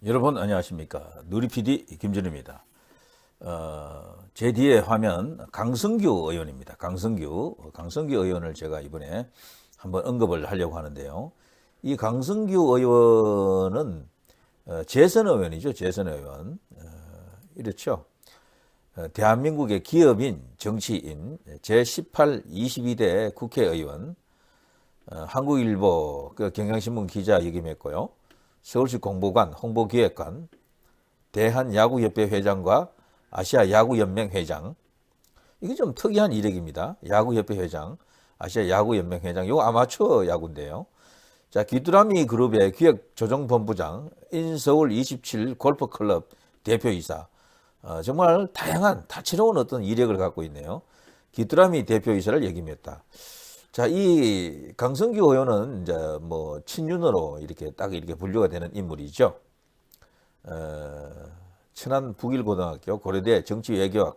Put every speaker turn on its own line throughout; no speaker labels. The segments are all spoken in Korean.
여러분 안녕하십니까. 누리PD 김준입니다. 제 뒤에 화면 강성규 의원입니다. 강성규 의원을 제가 이번에 한번 언급을 하려고 하는데요. 이 강성규 의원은 재선 의원이죠. 재선 의원. 이렇죠. 대한민국의 기업인, 정치인, 제18, 22대 국회의원, 한국일보 경향신문 기자 역임했고요. 서울시 공보관, 홍보기획관, 대한야구협회 회장과 아시아야구연맹 회장. 이게 좀 특이한 이력입니다. 야구협회 회장, 아시아야구연맹 회장. 이거 아마추어 야구인데요. 자, 귀뚜라미 그룹의 기획조정본부장, 인서울 27 골프클럽 대표이사. 정말 다양한 다채로운 어떤 이력을 갖고 있네요. 귀뚜라미 대표이사를 역임했다. 자, 이 강성규 의원은 이제 뭐 친윤으로 이렇게 딱 이렇게 분류가 되는 인물이죠. 천안 북일고등학교 고려대 정치외교학과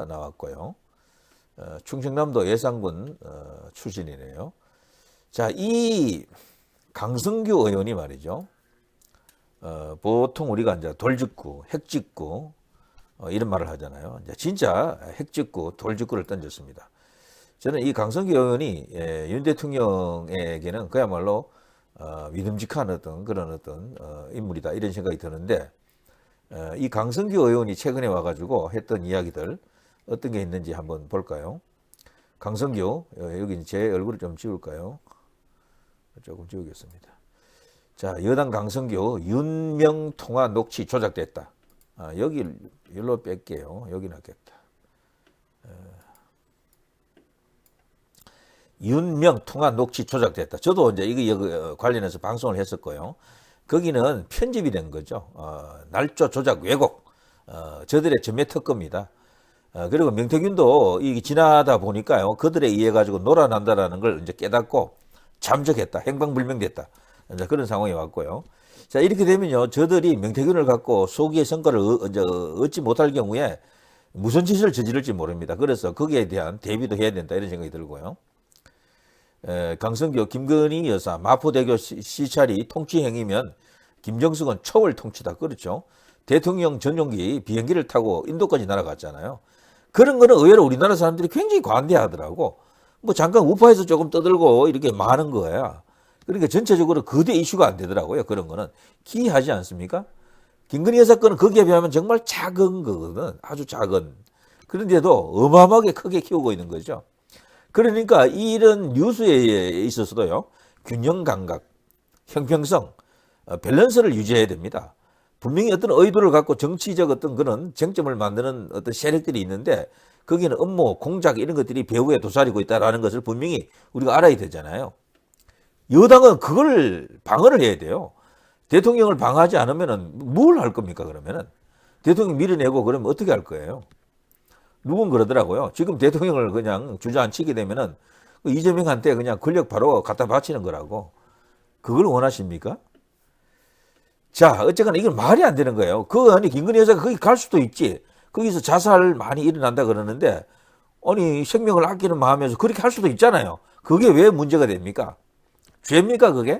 나왔고요. 충청남도 예산군 출신이네요. 자, 이 강성규 의원이 말이죠. 보통 우리가 이제 돌직구, 핵직구 이런 말을 하잖아요. 이제 진짜 핵직구, 돌직구를 던졌습니다. 저는 이 강성규 의원이 윤 대통령에게는 그야말로 믿음직한 어떤 그런 어떤 인물이다 이런 생각이 드는데, 이 강성규 의원이 최근에 와가지고 했던 이야기들 어떤 게 있는지 한번 볼까요? 강성규, 여기 제 얼굴을 좀 지울까요? 조금 지우겠습니다. 자, 여당 강성규 윤명 통화 녹취 조작됐다. 여기 일로 뺄게요. 여기 낫겠다. 윤명 통화 녹취 조작됐다. 저도 이제 이거 관련해서 방송을 했었고요. 거기는 편집이 된 거죠. 날조 조작 왜곡. 저들의 전매 특검입니다. 그리고 명태균도 이게 지나다 보니까요. 그들에 의해 가지고 놀아난다라는 걸 이제 깨닫고 잠적했다. 행방불명됐다. 이제 그런 상황이 왔고요. 자, 이렇게 되면요. 저들이 명태균을 갖고 소기의 성과를 얻지 못할 경우에 무슨 짓을 저지를지 모릅니다. 그래서 거기에 대한 대비도 해야 된다. 이런 생각이 들고요. 강성규, 김건희 여사, 마포대교 시찰이 통치행위면 김정숙은 초월 통치다. 그렇죠. 대통령 전용기 비행기를 타고 인도까지 날아갔잖아요. 그런 거는 의외로 우리나라 사람들이 굉장히 관대하더라고. 뭐 잠깐 우파에서 조금 떠들고 이렇게 많은 거야. 그러니까 전체적으로 거대 이슈가 안 되더라고요. 그런 거는 기이하지 않습니까? 김건희 여사 건은 거기에 비하면 정말 작은 거거든. 아주 작은. 그런데도 어마어마하게 크게 키우고 있는 거죠. 그러니까 이런 뉴스에 있어서도요, 균형 감각, 형평성, 밸런스를 유지해야 됩니다. 분명히 어떤 의도를 갖고 정치적 어떤 그런 쟁점을 만드는 어떤 세력들이 있는데, 거기는 업무, 공작 이런 것들이 배후에 도사리고 있다는 것을 분명히 우리가 알아야 되잖아요. 여당은 그걸 방어를 해야 돼요. 대통령을 방어하지 않으면 뭘 할 겁니까, 그러면은? 대통령 밀어내고 그러면 어떻게 할 거예요? 누군 그러더라고요. 지금 대통령을 그냥 주저앉히게 되면은 이재명한테 그냥 권력 바로 갖다 바치는 거라고. 그걸 원하십니까? 자, 어쨌거나 이건 말이 안 되는 거예요. 아니, 김건희 여사가 거기 갈 수도 있지. 거기서 자살 많이 일어난다 그러는데, 아니, 생명을 아끼는 마음에서 그렇게 할 수도 있잖아요. 그게 왜 문제가 됩니까? 죄입니까, 그게?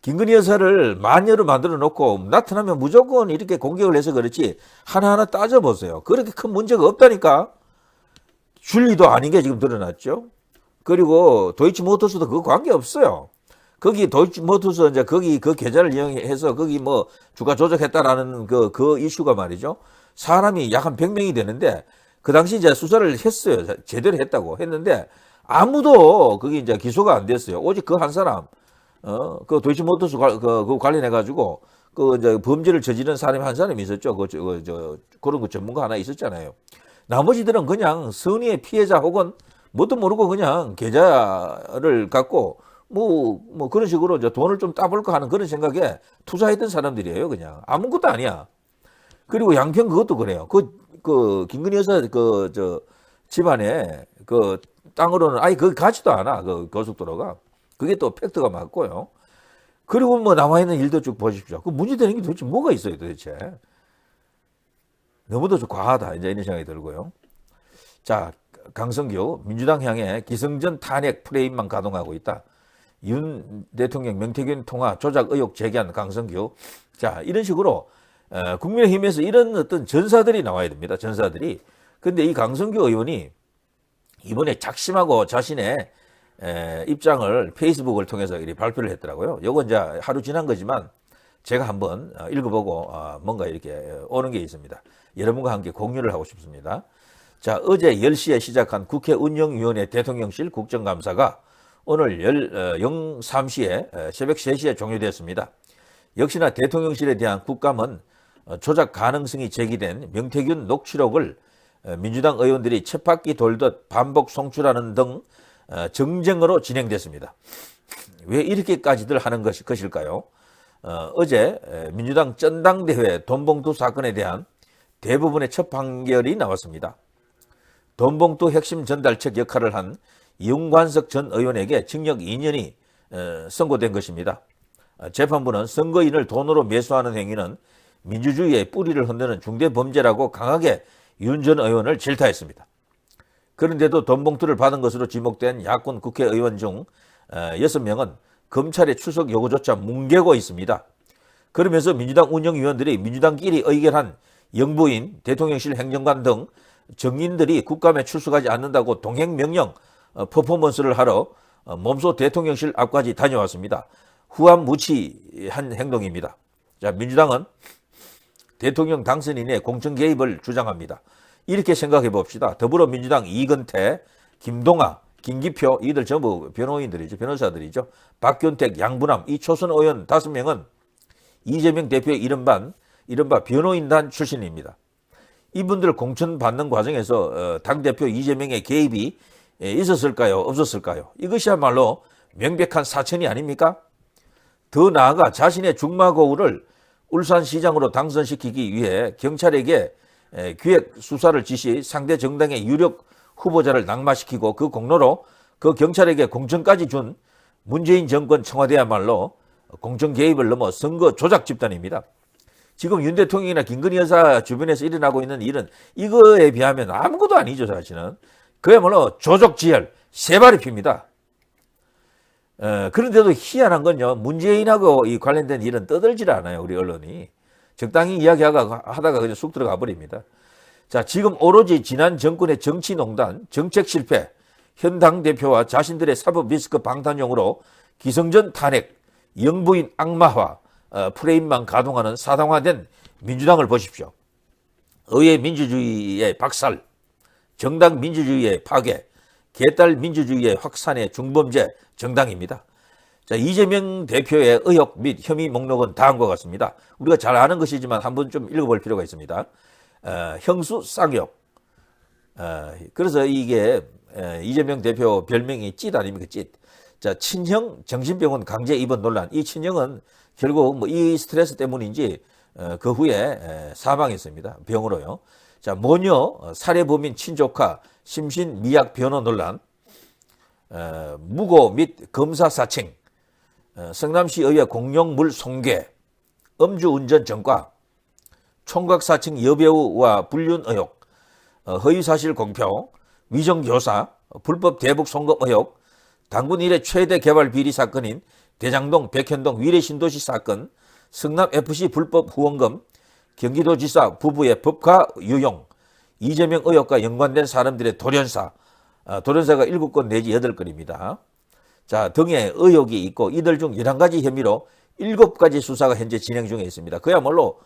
김건희 여사를 마녀로 만들어 놓고 나타나면 무조건 이렇게 공격을 해서 그렇지 하나하나 따져보세요. 그렇게 큰 문제가 없다니까. 줄리도 아닌 게 지금 드러났죠. 그리고 도이치모터스도 그거 관계없어요. 거기 도이치모터스 이제 거기 그 계좌를 이용해서 거기 뭐 주가 조작했다라는 그 이슈가 말이죠. 사람이 약 한 100명이 되는데 그 당시 이제 수사를 했어요. 제대로 했다고 했는데 아무도 그게 이제 기소가 안 됐어요. 오직 그 한 사람. 그 도이치모터스 그 관련해가지고, 이제 범죄를 저지른 사람이 한 사람이 있었죠. 그런 거 전문가 하나 있었잖아요. 나머지들은 그냥 선의의 피해자 혹은 뭣도 모르고 그냥 계좌를 갖고, 뭐 그런 식으로 이제 돈을 좀 따볼까 하는 그런 생각에 투자했던 사람들이에요. 그냥. 아무것도 아니야. 그리고 양평 그것도 그래요. 김건희 여사 집안에 땅으로는 아예 거기 가지도 않아. 고속도로가. 그게 또 팩트가 맞고요. 그리고 뭐 남아있는 일도 쭉 보십시오. 그 문제되는 게 도대체 뭐가 있어요, 도대체. 너무도 좀 과하다. 이제 이런 생각이 들고요. 자, 강성규, 민주당 향해 기승전 탄핵 프레임만 가동하고 있다. 윤 대통령 명태균 통화 조작 의혹 제기한 강성규. 자, 이런 식으로 국민의힘에서 이런 어떤 전사들이 나와야 됩니다. 전사들이. 근데 이 강성규 의원이 이번에 작심하고 자신의 입장을 페이스북을 통해서 이렇게 발표를 했더라고요. 요건 이제 하루 지난 거지만 제가 한번 읽어보고 뭔가 이렇게 오는 게 있습니다. 여러분과 함께 공유를 하고 싶습니다. 자, 어제 10시에 시작한 국회 운영위원회 대통령실 국정감사가 오늘 03시에 새벽 3시에 종료됐습니다. 역시나 대통령실에 대한 국감은 조작 가능성이 제기된 명태균 녹취록을 민주당 의원들이 쳇바퀴 돌듯 반복 송출하는 등 정쟁으로 진행됐습니다. 왜 이렇게까지들 하는 것일까요? 어제 민주당 전당대회 돈봉투 사건에 대한 대부분의 첫 판결이 나왔습니다. 돈봉투 핵심 전달책 역할을 한 이용관석 전 의원에게 징역 2년이 선고된 것입니다. 재판부는 선거인을 돈으로 매수하는 행위는 민주주의의 뿌리를 흔드는 중대범죄라고 강하게 윤 전 의원을 질타했습니다. 그런데도 돈봉투를 받은 것으로 지목된 야권 국회의원 중 6명은 검찰의 출석 요구조차 뭉개고 있습니다. 그러면서 민주당 운영위원들이 민주당끼리 의결한 영부인, 대통령실 행정관 등 정인들이 국감에 출석하지 않는다고 동행명령 퍼포먼스를 하러 몸소 대통령실 앞까지 다녀왔습니다. 후한무치한 행동입니다. 자, 민주당은 대통령 당선인의 공천 개입을 주장합니다. 이렇게 생각해 봅시다. 더불어민주당 이건태, 김동아, 김기표 이들 전부 변호인들이죠. 변호사들이죠. 박균택, 양부남 이 초선 의원 5명은 이재명 대표의 이른바 변호인단 출신입니다. 이분들 공천 받는 과정에서 당대표 이재명의 개입이 있었을까요? 없었을까요? 이것이야말로 명백한 사천이 아닙니까? 더 나아가 자신의 중마고우를 울산시장으로 당선시키기 위해 경찰에게 기획 수사를 지시 상대 정당의 유력 후보자를 낙마시키고 그 공로로 그 경찰에게 공천까지 준 문재인 정권 청와대야말로 공천 개입을 넘어 선거 조작 집단입니다. 지금 윤 대통령이나 김건희 여사 주변에서 일어나고 있는 일은 이거에 비하면 아무것도 아니죠. 사실은 그야말로 조족지혈 세발이 핍니다. 그런데도 희한한 건요, 문재인하고 이 관련된 일은 떠들질 않아요. 우리 언론이 적당히 이야기하다가 그냥 쑥 들어가 버립니다. 자, 지금 오로지 지난 정권의 정치농단, 정책 실패, 현 당대표와 자신들의 사법 리스크 방탄용으로 기성전 탄핵, 영부인 악마화 프레임만 가동하는 사당화된 민주당을 보십시오. 의회 민주주의의 박살, 정당 민주주의의 파괴, 개딸 민주주의의 확산의 중범죄 정당입니다. 자, 이재명 대표의 의혹 및 혐의 목록은 다음과 같습니다. 우리가 잘 아는 것이지만 한번 좀 읽어볼 필요가 있습니다. 형수 쌍욕. 그래서 이게 이재명 대표 별명이 찢 아닙니까? 찢. 자, 친형 정신병원 강제 입원 논란. 이 친형은 결국 뭐 이 스트레스 때문인지 그 후에 사망했습니다. 병으로요. 자, 모녀 살해범인 친조카 심신 미약 변호 논란. 무고 및 검사 사칭. 성남시 의회 공용물 손괴. 음주운전 전과. 총각 사칭 여배우와 불륜 의혹. 허위사실 공표. 위정교사. 불법 대북 송금 의혹. 당군 이래 최대 개발 비리 사건인 대장동 백현동 위례신도시 사건, 성남FC 불법 후원금, 경기도지사 부부의 법카 유용, 이재명 의혹과 연관된 사람들의 돌연사가 7건 내지 8건입니다. 자, 등의 의혹이 있고 이들 중 11가지 혐의로 7가지 수사가 현재 진행 중에 있습니다. 그야말로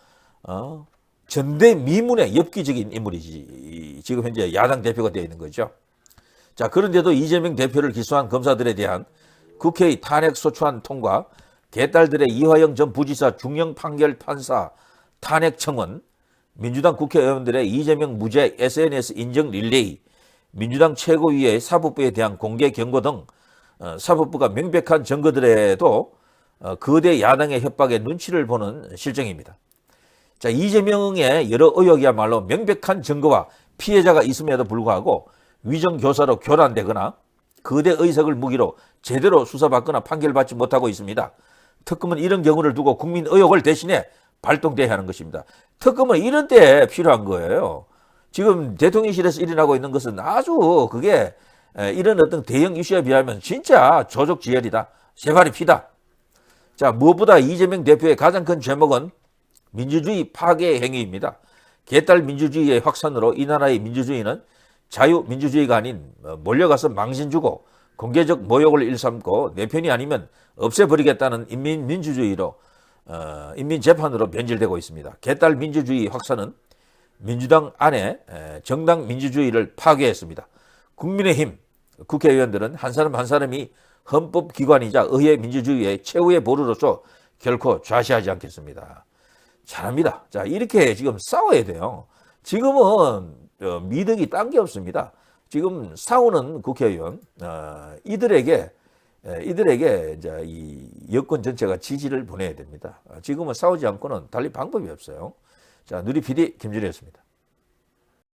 전대미문의 엽기적인 인물이지. 지금 현재 야당 대표가 되어 있는 거죠. 자, 그런데도 이재명 대표를 기소한 검사들에 대한 국회의 탄핵소추안 통과, 개딸들의 이화영 전 부지사 중형 판결 판사 탄핵 청원, 민주당 국회의원들의 이재명 무죄 SNS 인정 릴레이, 민주당 최고위의 사법부에 대한 공개 경고 등 사법부가 명백한 증거들에도 거대 야당의 협박에 눈치를 보는 실정입니다. 자, 이재명의 여러 의혹이야말로 명백한 증거와 피해자가 있음에도 불구하고 위정교사로 교란되거나 거대 의석을 무기로 제대로 수사받거나 판결받지 못하고 있습니다. 특검은 이런 경우를 두고 국민 의혹을 대신에 발동돼야 하는 것입니다. 특검은 이런 때 필요한 거예요. 지금 대통령실에서 일어나고 있는 것은 아주 그게 이런 어떤 대형 이슈에 비하면 진짜 조족지혈이다. 세 발이 피다. 자, 무엇보다 이재명 대표의 가장 큰 죄목은 민주주의 파괴 행위입니다. 개딸 민주주의의 확산으로 이 나라의 민주주의는 자유민주주의가 아닌 몰려가서 망신 주고 공개적 모욕을 일삼고 내 편이 아니면 없애버리겠다는 인민민주주의로 인민재판으로 변질되고 있습니다. 개딸 민주주의 확산은 민주당 안에 정당 민주주의를 파괴했습니다. 국민의힘 국회의원들은 한 사람 한 사람이 헌법기관이자 의회 민주주의의 최후의 보루로서 결코 좌시하지 않겠습니다. 잘합니다. 자, 이렇게 지금 싸워야 돼요. 지금은 미덕이 딴 게 없습니다. 지금 싸우는 국회의원 이들에게 이제 이 여권 전체가 지지를 보내야 됩니다. 지금은 싸우지 않고는 달리 방법이 없어요. 자, 누리 PD 김준희였습니다.